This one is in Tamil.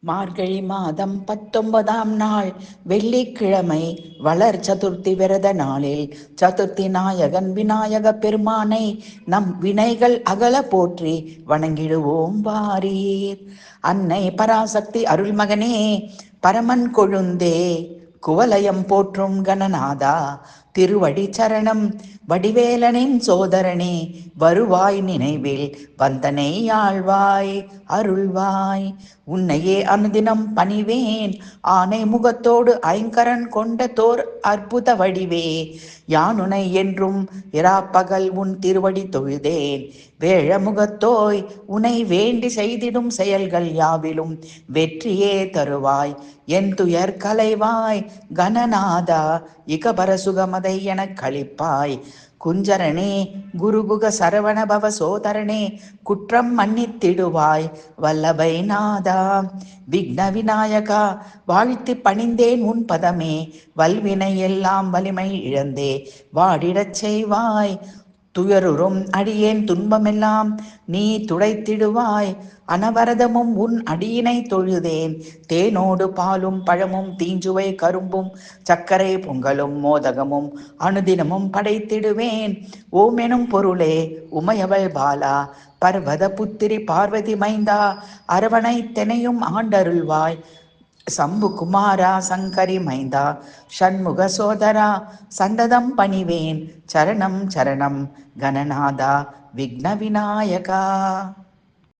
மார்கழி மாதம் 19ஆம் நாள் வெள்ளிக்கிழமை வளர் சதுர்த்தி விரத நாளில் சதுர்த்தி நாயகன் விநாயக பெருமானை நம் வினைகள் அகல போற்றி வணங்கிடுவோம் வாரீர். அன்னை பராசக்தி அருள்மகனே, பரமன் கொழுந்தே, குவலயம் போற்றும் கணநாதா, திருவடி சரணம். வடிவேலனின் சோதரனே, வருவாய் நினைவில் வந்தனை ஆழ்வாய் அருள்வாய். உன்னையே அனுதினம் பணிவேன், ஆனை முகத்தோடு ஐங்கரன் கொண்ட தோர் அற்புத வடிவே. யானுனை என்றும் இராப்பகல் உன் திருவடி தொழுதேன். வேழமுகத்தோய், உனை வேண்டி செய்திடும் செயல்கள் யாவிலும் வெற்றியே தருவாய். என் துயர் கலைவாய் கணநாதா, இகபர சுகமதை எனக் களிப்பாய். குஞ்சரனே, குருகுக சரவண பவ சோதரனே, குற்றம் மன்னித்திடுவாய் வல்லபை நாதா. விக்ன விநாயகா, வாழ்த்தி பணிந்தேன் உன் பதமே, வல்வினை எல்லாம் வலிமை இழந்தே வாடிடச் செய்வாய். துயருறும் அடியேன் துன்பமெல்லாம் நீ துடைத்திடுவாய். அனவரதமும் உன் அடியினை தொழுதேன். தேனோடு பாலும் பழமும் தீஞ்சுவை கரும்பும் சர்க்கரை பொங்கலும் மோதகமும் அனுதினமும் படைத்திடுவேன். ஓமெனும் பொருளே, உமையவள் பாலா, பர்வத புத்திரி பார்வதி மைந்தா, அரவணை தெனையும் ஆண்டருள்வாய். சம்பு குமாரா, சங்கரி மைந்தா, ஷண்முக சோதரா, சந்ததம் பணிவேன். சரணம் சரணம் கணநாதா, விக்ன விநாயகா.